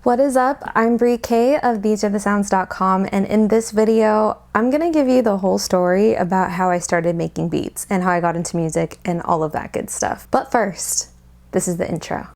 What is up? I'm Brie K of TheseAreTheSounds.com, and in this video, I'm gonna give you the whole story about how I started making beats and how I got into music and all of that good stuff. But first, this is the intro.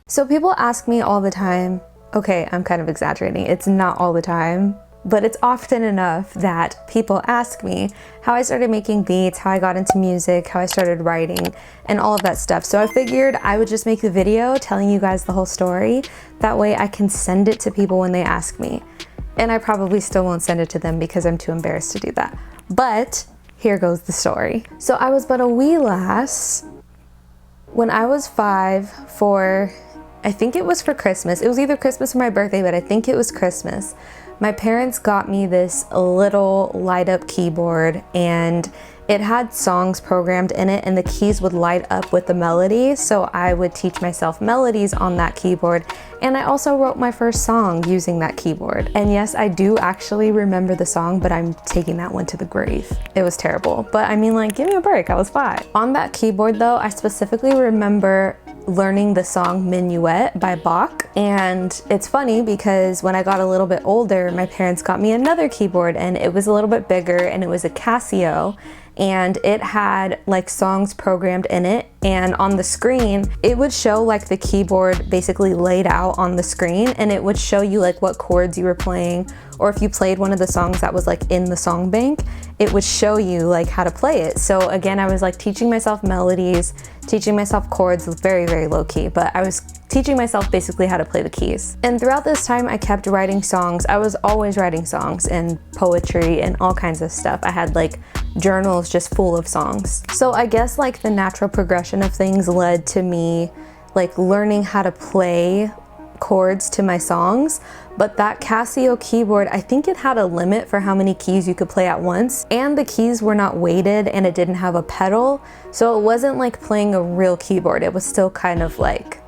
So people ask me all the time, okay, I'm kind of exaggerating, it's not all the time, but it's often enough that people ask me how I started making beats, how I got into music, how I started writing, and all of that stuff. So I figured I would just make the video telling you guys the whole story. That way I can send it to people when they ask me. And I probably still won't send it to them because I'm too embarrassed to do that. But here goes the story. So I was but a wee lass when I was 5 for, I think it was for Christmas. It was either Christmas or my birthday, but I think it was Christmas. My parents got me this little light up keyboard and it had songs programmed in it and the keys would light up with the melody. So I would teach myself melodies on that keyboard. And I also wrote my first song using that keyboard. And yes, I do actually remember the song, but I'm taking that one to the grave. It was terrible. But I mean, like, give me a break, I was 5. On that keyboard though, I specifically remember learning the song Minuet by Bach. And it's funny because when I got a little bit older, my parents got me another keyboard and it was a little bit bigger and it was a Casio. And it had like songs programmed in it, and on the screen it would show like the keyboard basically laid out on the screen, and it would show you like what chords you were playing, or if you played one of the songs that was like in the song bank, it would show you like how to play it. So again, I was like teaching myself melodies, teaching myself chords, very, very low key, but I was teaching myself basically how to play the keys. And throughout this time, I kept writing songs. I was always writing songs and poetry and all kinds of stuff. I had like journals just full of songs. So I guess like the natural progression of things led to me like learning how to play chords to my songs. But that Casio keyboard, I think it had a limit for how many keys you could play at once, and the keys were not weighted and it didn't have a pedal. So it wasn't like playing a real keyboard. It was still kind of like,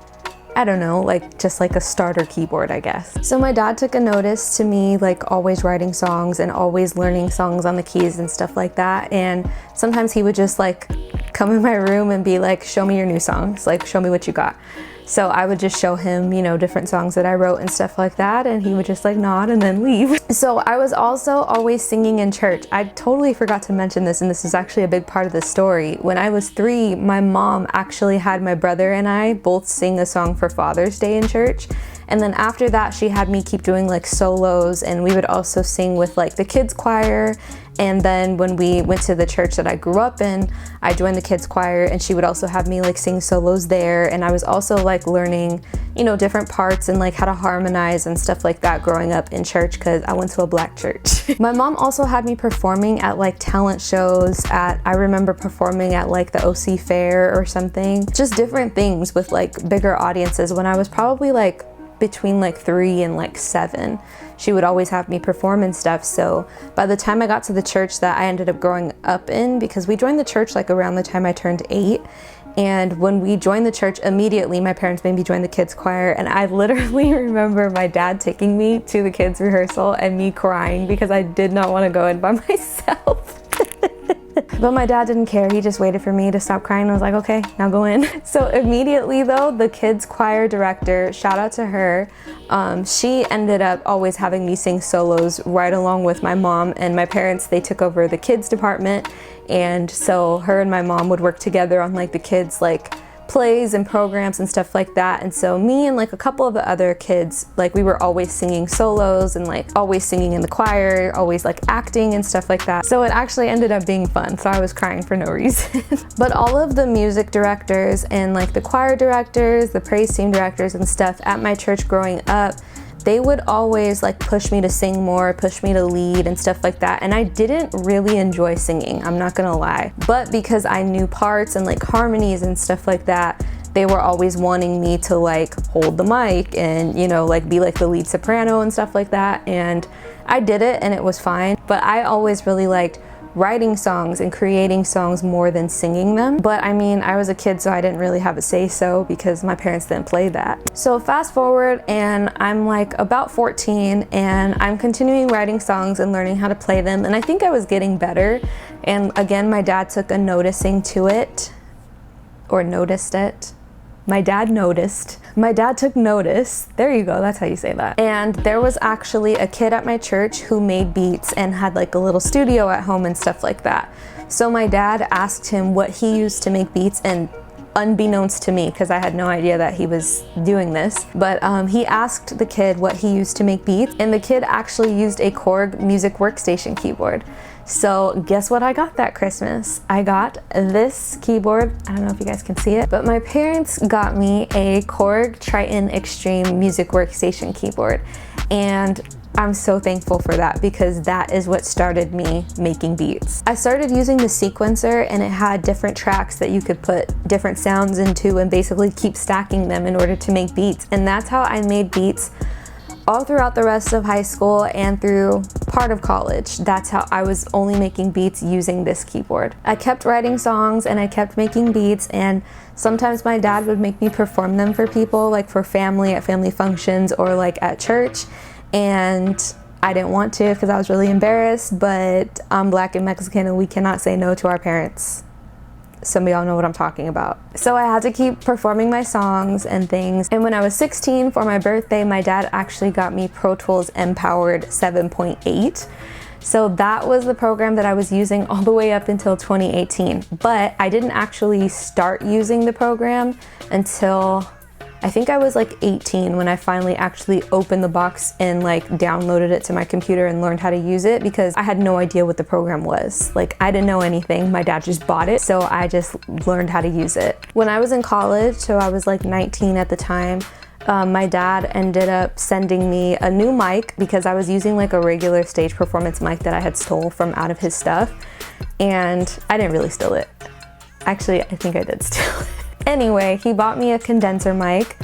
I don't know, like just like a starter keyboard, I guess. So my dad took a notice to me like always writing songs and always learning songs on the keys and stuff like that. And sometimes he would just like come in my room and be like, show me your new songs, like show me what you got. So I would just show him, you know, different songs that I wrote and stuff like that, and he would just like nod and then leave. So I was also always singing in church. I totally forgot to mention this, and this is actually a big part of the story. When I was 3, my mom actually had my brother and I both sing a song for Father's Day in church. And then after that, she had me keep doing like solos, and we would also sing with like the kids choir. And then when we went to the church that I grew up in, I joined the kids choir, and she would also have me like sing solos there. And I was also like learning, you know, different parts and like how to harmonize and stuff like that growing up in church, because I went to a black church. My mom also had me performing at like talent shows. I remember performing at like the OC Fair or something, just different things with like bigger audiences when I was probably like between like 3 and like 7. She would always have me perform and stuff. So by the time I got to the church that I ended up growing up in, because we joined the church like around the time I turned 8, and when we joined the church, immediately my parents made me join the kids choir. And I literally remember my dad taking me to the kids rehearsal and me crying because I did not want to go in by myself. But my dad didn't care. He just waited for me to stop crying and was like, okay, now go in. So immediately though, the kids choir director, shout out to her, she ended up always having me sing solos right along with my mom and my parents. They took over the kids department, and so her and my mom would work together on like the kids like plays and programs and stuff like that. And so me and like a couple of the other kids, like we were always singing solos and like always singing in the choir, always like acting and stuff like that. So it actually ended up being fun. So I was crying for no reason. But all of the music directors and like the choir directors, the praise team directors and stuff at my church growing up, they would always like push me to sing more, push me to lead and stuff like that. And I didn't really enjoy singing, I'm not gonna lie. But because I knew parts and like harmonies and stuff like that, they were always wanting me to like hold the mic and, you know, like be like the lead soprano and stuff like that. And I did it and it was fine. But I always really liked writing songs and creating songs more than singing them. But I mean, I was a kid, so I didn't really have a say-so because my parents didn't play that. So fast forward, and I'm like about 14, and I'm continuing writing songs and learning how to play them, and I think I was getting better. And again, my dad took a noticing to it, or noticed it. My dad noticed. My dad took notice. There you go, that's how you say that. And there was actually a kid at my church who made beats and had like a little studio at home and stuff like that. So my dad asked him what he used to make beats, and unbeknownst to me, because I had no idea that he was doing this, but he asked the kid what he used to make beats, and the kid actually used a Korg music workstation keyboard. So guess what I got that Christmas? I got this keyboard. I don't know if you guys can see it, but my parents got me a Korg Triton Extreme music workstation keyboard. And I'm so thankful for that, because that is what started me making beats. I started using the sequencer, and it had different tracks that you could put different sounds into and basically keep stacking them in order to make beats. And that's how I made beats all throughout the rest of high school and through part of college. That's how I was only making beats using this keyboard. I kept writing songs and I kept making beats, and sometimes my dad would make me perform them for people, like for family, at family functions, or like at church. And I didn't want to because I was really embarrassed, but I'm Black and Mexican and we cannot say no to our parents. Some of y'all know what I'm talking about. So I had to keep performing my songs and things. And when I was 16 for my birthday, my dad actually got me Pro Tools M-Powered 7.8. So that was the program that I was using all the way up until 2018. But I didn't actually start using the program until I think I was like 18 when I finally actually opened the box and like downloaded it to my computer and learned how to use it, because I had no idea what the program was. Like, I didn't know anything. My dad just bought it, so I just learned how to use it. When I was in college, so I was like 19 at the time, my dad ended up sending me a new mic because I was using like a regular stage performance mic that I had stole from out of his stuff, and I didn't really steal it. Actually, I think I did steal it. Anyway, he bought me a condenser mic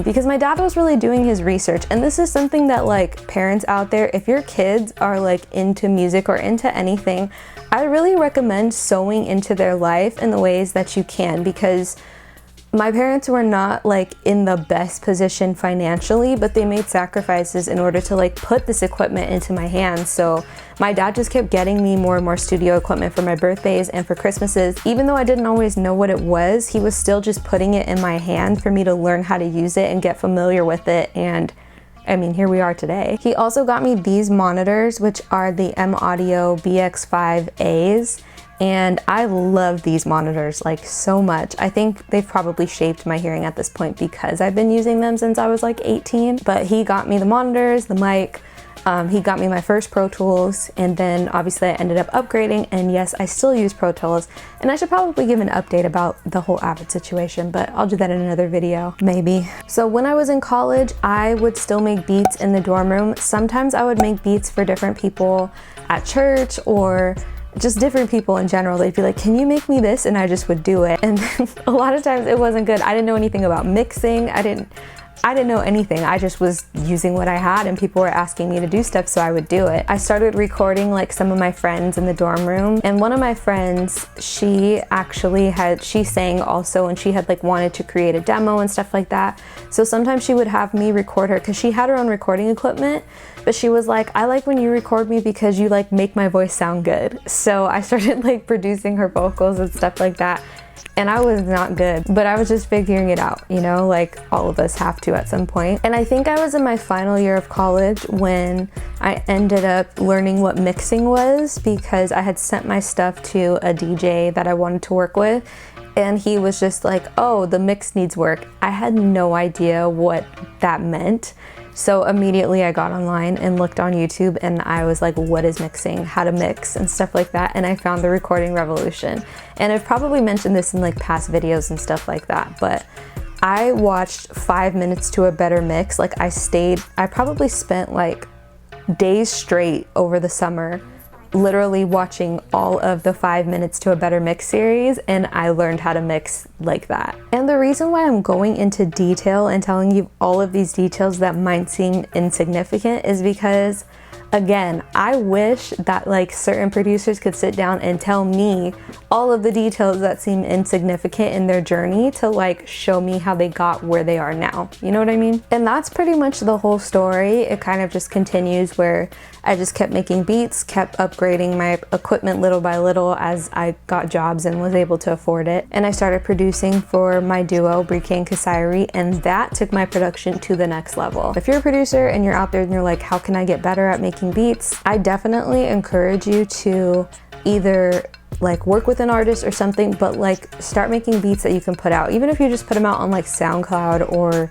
because my dad was really doing his research. And this is something that, like, parents out there, if your kids are like into music or into anything, I really recommend sewing into their life in the ways that you can, because my parents were not like in the best position financially, but they made sacrifices in order to like put this equipment into my hands. So my dad just kept getting me more and more studio equipment for my birthdays and for Christmases. Even though I didn't always know what it was, he was still just putting it in my hand for me to learn how to use it and get familiar with it. And I mean, here we are today. He also got me these monitors, which are the M-Audio BX5As. And I love these monitors like so much. I think they've probably shaped my hearing at this point because I've been using them since I was like 18. But he got me the monitors, the mic, he got me my first Pro Tools, and then obviously I ended up upgrading, and yes, I still use Pro Tools. And I should probably give an update about the whole Avid situation, but I'll do that in another video, maybe. So when I was in college, I would still make beats in the dorm room. Sometimes I would make beats for different people at church, or just different people in general. They'd be like, can you make me this? And I just would do it. And a lot of times it wasn't good. I didn't know anything about mixing. I didn't know anything. I just was using what I had, and people were asking me to do stuff, so I would do it. I started recording like some of my friends in the dorm room, and one of my friends, she sang also, and she had like wanted to create a demo and stuff like that. So sometimes she would have me record her because she had her own recording equipment, but she was like, I like when you record me because you like make my voice sound good. So I started like producing her vocals and stuff like that. And I was not good, but I was just figuring it out, you know, like all of us have to at some point. And I think I was in my final year of college when I ended up learning what mixing was, because I had sent my stuff to a DJ that I wanted to work with, and he was just like, oh, the mix needs work. I had no idea what that meant. So immediately I got online and looked on YouTube, and I was like, what is mixing, how to mix and stuff like that. And I found the Recording Revolution. And I've probably mentioned this in like past videos and stuff like that, but I watched 5 minutes to a better mix. Like I probably spent like days straight over the summer literally watching all of the 5 Minutes to a Better Mix series, and I learned how to mix like that. And the reason why I'm going into detail and telling you all of these details that might seem insignificant is because, again, I wish that like certain producers could sit down and tell me all of the details that seem insignificant in their journey to like show me how they got where they are now. You know what I mean? And that's pretty much the whole story. It kind of just continues where I just kept making beats, kept upgrading my equipment little by little as I got jobs and was able to afford it. And I started producing for my duo, Bree K and Kasairi, and that took my production to the next level. If you're a producer and you're out there and you're like, how can I get better at making beats? I definitely encourage you to either like work with an artist or something, but like start making beats that you can put out. Even if you just put them out on like SoundCloud or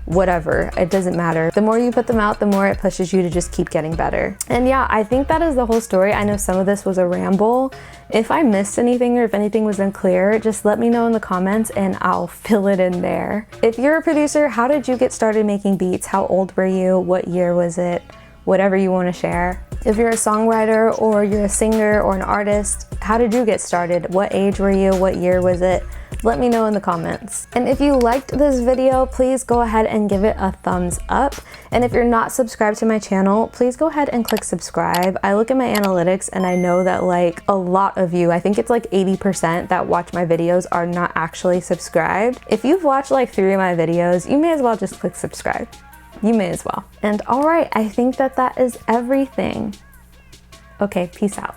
whatever, it doesn't matter. The more you put them out, the more it pushes you to just keep getting better. And yeah, I think that is the whole story. I know some of this was a ramble. If I missed anything or if anything was unclear, just let me know in the comments and I'll fill it in there. If you're a producer, how did you get started making beats? How old were you? What year was it? Whatever you want to share. If you're a songwriter or you're a singer or an artist, how did you get started? What age were you? What year was it? Let me know in the comments. And if you liked this video, please go ahead and give it a thumbs up. And if you're not subscribed to my channel, please go ahead and click subscribe. I look at my analytics and I know that like a lot of you, I think it's like 80% that watch my videos are not actually subscribed. If you've watched like 3 of my videos, you may as well just click subscribe. You may as well. And all right, I think that is everything. Okay, peace out.